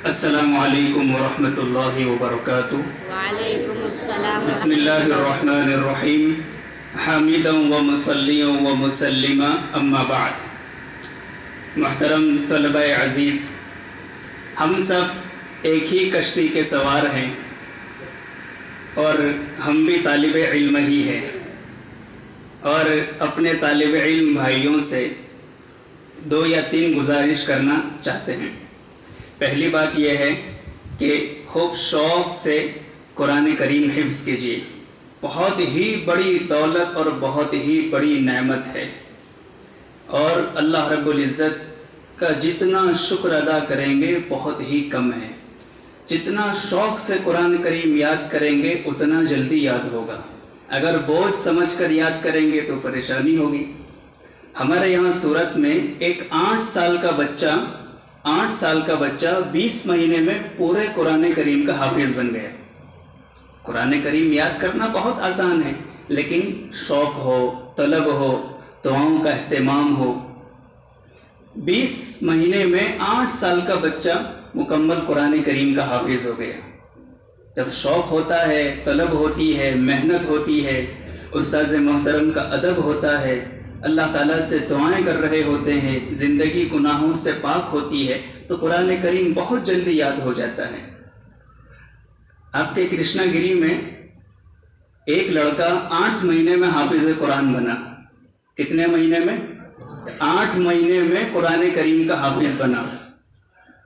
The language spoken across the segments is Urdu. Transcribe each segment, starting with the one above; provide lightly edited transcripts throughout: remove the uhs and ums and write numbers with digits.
السلام علیکم ورحمۃ اللہ وبرکاتہ۔ وعلیکم السلام بسم اللہ الرحمن الرحیم، حامدا و مصلیا و مسلما، اما بعد۔ محترم طلبہ عزیز، ہم سب ایک ہی کشتی کے سوار ہیں اور ہم بھی طالب علم ہی ہیں، اور اپنے طالب علم بھائیوں سے 2 یا 3 گزارش کرنا چاہتے ہیں۔ پہلی بات یہ ہے کہ خوب شوق سے قرآن کریم حفظ کیجیے، بہت ہی بڑی دولت اور بہت ہی بڑی نعمت ہے، اور اللہ رب العزت کا جتنا شکر ادا کریں گے بہت ہی کم ہے۔ جتنا شوق سے قرآن کریم یاد کریں گے اتنا جلدی یاد ہوگا، اگر بوجھ سمجھ کر یاد کریں گے تو پریشانی ہوگی۔ ہمارے یہاں سورت میں ایک 8 سال کا بچہ 20 مہینے میں پورے قرآن کریم کا حافظ بن گیا۔ قرآن کریم یاد کرنا بہت آسان ہے، لیکن شوق ہو، طلب ہو، دعاؤں کا اہتمام ہو۔ 20 مہینے میں 8 سال کا بچہ مکمل قرآن کریم کا حافظ ہو گیا۔ جب شوق ہوتا ہے، طلب ہوتی ہے، محنت ہوتی ہے، استاذ محترم کا ادب ہوتا ہے، اللہ تعالیٰ سے دعائیں کر رہے ہوتے ہیں، زندگی گناہوں سے پاک ہوتی ہے، تو قرآن کریم بہت جلدی یاد ہو جاتا ہے۔ آپ کے کرشنا گری میں ایک لڑکا 8 مہینے میں حافظ قرآن بنا۔ کتنے مہینے میں؟ 8 مہینے میں قرآن کریم کا حافظ بنا،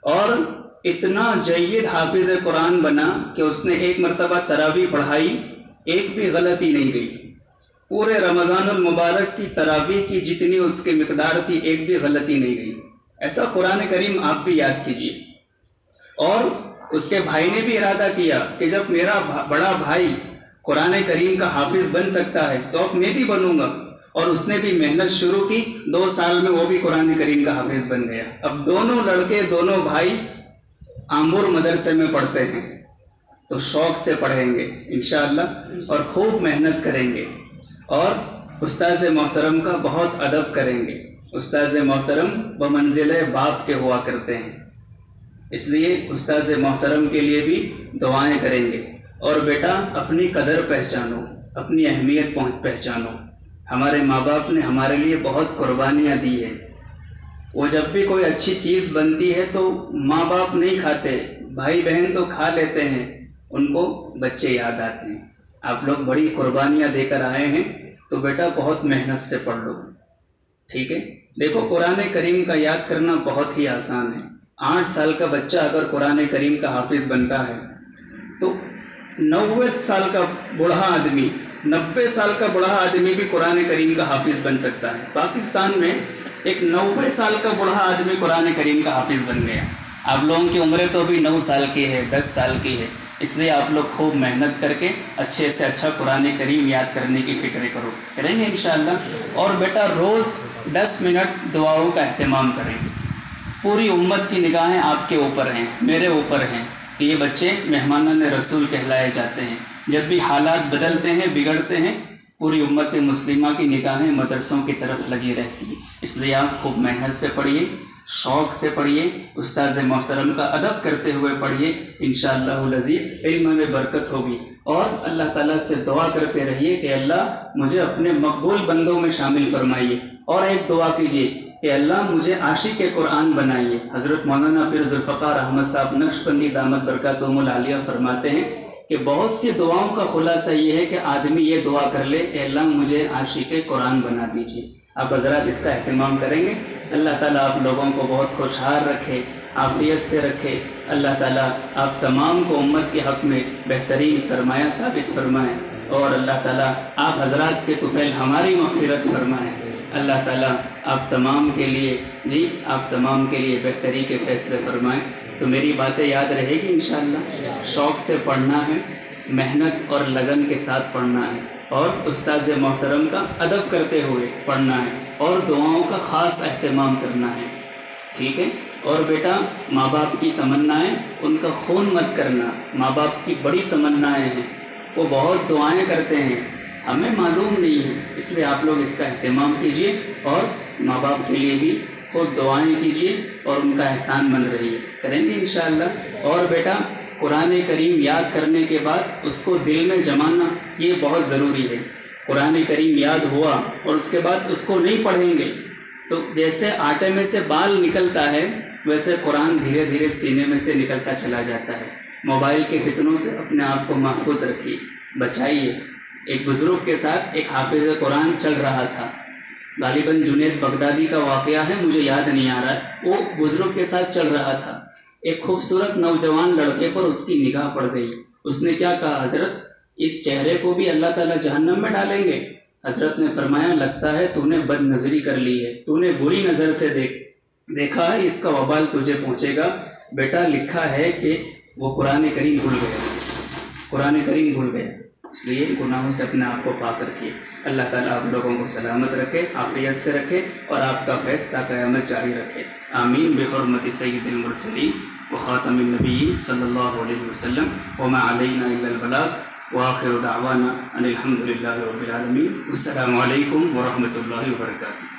اور اتنا جید حافظ قرآن بنا کہ اس نے ایک مرتبہ تراویح پڑھائی، ایک بھی غلطی نہیں گئی۔ پورے رمضان المبارک کی تراویح کی جتنی اس کی مقدار تھی، ایک بھی غلطی نہیں گئی۔ ایسا قرآن کریم آپ بھی یاد کیجیے۔ اور اس کے بھائی نے بھی ارادہ کیا کہ جب میرا بڑا بھائی قرآن کریم کا حافظ بن سکتا ہے تو اب میں بھی بنوں گا، اور اس نے بھی محنت شروع کی۔ 2 سال میں وہ بھی قرآن کریم کا حافظ بن گیا۔ اب دونوں لڑکے، دونوں بھائی آمور مدرسے میں پڑھتے ہیں، تو شوق سے پڑھیں گے انشاءاللہ، اور خوب محنت کریں گے، اور استاذ محترم کا بہت ادب کریں گے۔ استاذ محترم بمنزلِ باپ کے ہوا کرتے ہیں، اس لیے استاذ محترم کے لیے بھی دعائیں کریں گے۔ اور بیٹا، اپنی قدر پہچانو، اپنی اہمیت پہچانو۔ ہمارے ماں باپ نے ہمارے لیے بہت قربانیاں دی ہیں۔ وہ جب بھی کوئی اچھی چیز بنتی ہے تو ماں باپ نہیں کھاتے، بھائی بہن تو کھا لیتے ہیں، ان کو بچے یاد آتے ہیں۔ آپ لوگ بڑی قربانیاں دے کر آئے ہیں، تو بیٹا بہت محنت سے پڑھ لو، ٹھیک ہے؟ دیکھو، قرآن کریم کا یاد کرنا بہت ہی آسان ہے۔ 8 سال کا بچہ اگر قرآن کریم کا حافظ بنتا ہے تو 90 سال کا بوڑھا آدمی، 90 سال کا بوڑھا آدمی بھی قرآن کریم کا حافظ بن سکتا ہے۔ پاکستان میں ایک 90 سال کا بوڑھا آدمی قرآن کریم کا حافظ بن گیا۔ آپ لوگوں کی عمریں تو بھی 9 سال کی ہے، 10 سال کی ہے، اس لیے آپ لوگ خوب محنت کر کے اچھے سے اچھا قرآن کریم یاد کرنے کی فکر کریں گے انشاءاللہ۔ اور بیٹا، روز 10 منٹ دعاؤں کا اہتمام کریں۔ پوری امت کی نگاہیں آپ کے اوپر ہیں، میرے اوپر ہیں، کہ یہ بچے مہمانان رسول کہلائے جاتے ہیں۔ جب بھی حالات بدلتے ہیں، بگڑتے ہیں، پوری امت مسلمہ کی نگاہیں مدرسوں کی طرف لگی رہتی ہیں۔ اس لیے آپ خوب محنت سے پڑھیے، شوق سے پڑھیے، استاذ محترم کا ادب کرتے ہوئے پڑھیے، انشاءاللہ العزیز علم میں برکت ہوگی۔ اور اللہ تعالیٰ سے دعا کرتے رہیے کہ اللہ مجھے اپنے مقبول بندوں میں شامل فرمائیے، اور ایک دعا کیجیے کہ اللہ مجھے عاشق قرآن بنائیے۔ حضرت مولانا پیر ذوالفقار احمد صاحب نقشبندی دامت برکاتہم العالیہ فرماتے ہیں کہ بہت سی دعاؤں کا خلاصہ یہ ہے کہ آدمی یہ دعا کر لے کہ اللہ مجھے عاشق قرآن بنا دیجیے۔ آپ حضرات اس کا اہتمام کریں گے، اللہ تعالیٰ آپ لوگوں کو بہت خوشحال رکھے، عافیت سے رکھے۔ اللہ تعالیٰ آپ تمام کو امت کے حق میں بہترین سرمایہ ثابت فرمائیں، اور اللہ تعالیٰ آپ حضرات کے طفیل ہماری مغفرت فرمائیں۔ اللہ تعالیٰ آپ تمام کے لیے بہتری کے فیصلے فرمائیں۔ تو میری باتیں یاد رہے گی انشاءاللہ۔ شوق سے پڑھنا ہے، محنت اور لگن کے ساتھ پڑھنا ہے، اور استاذ محترم کا ادب کرتے ہوئے پڑھنا ہے، اور دعاؤں کا خاص اہتمام کرنا ہے، ٹھیک ہے؟ اور بیٹا، ماں باپ کی تمنائیں ان کا خون مت کرنا۔ ماں باپ کی بڑی تمنائیں ہیں، وہ بہت دعائیں کرتے ہیں، ہمیں معلوم نہیں ہے، اس لیے آپ لوگ اس کا اہتمام کیجیے، اور ماں باپ کے لیے بھی خود دعائیں کیجیے اور ان کا احسان بن رہی ہے، کریں گے انشاءاللہ۔ اور بیٹا قرآن کریم یاد کرنے کے بعد اس کو دل میں جمانا یہ بہت ضروری ہے۔ قرآن کریم یاد ہوا اور اس کے بعد اس کو نہیں پڑھیں گے تو جیسے آٹے میں سے بال نکلتا ہے ویسے قرآن دھیرے دھیرے سینے میں سے نکلتا چلا جاتا ہے۔ موبائل کے فتنوں سے اپنے آپ کو محفوظ رکھیے، بچائیے۔ ایک بزرگ کے ساتھ ایک حافظ قرآن چل رہا تھا، غالباً جنید بغدادی کا واقعہ ہے، مجھے یاد نہیں آ رہا ہے۔ وہ بزرگ کے ساتھ چل رہا تھا، ایک خوبصورت نوجوان لڑکے پر اس کی نگاہ پڑ گئی۔ اس نے کیا کہا، حضرت اس چہرے کو بھی اللہ تعالیٰ جہنم میں ڈالیں گے؟ حضرت نے فرمایا لگتا ہے تو نے بد نظری کر لی ہے، تو نے بری نظر سے دیکھا ہے، اس کا وبال تجھے پہنچے گا۔ بیٹا لکھا ہے کہ وہ قرآن کریم بھول گیا، اس لیے گناہوں سے اپنے آپ کو پاک رکھیے۔ اللہ تعالیٰ آپ لوگوں کو سلامت رکھے، عافیت سے رکھے اور آپ کا فیض تا قیامت جاری رکھے، آمین بحرمت سید المرسلین وخاتم النبیین صلی اللہ علیہ وسلم وما علینا الا البلاغ وآخر دعوانا ان الحمد للہ رب العالمین۔ السلام علیکم ورحمۃ اللہ وبرکاتہ۔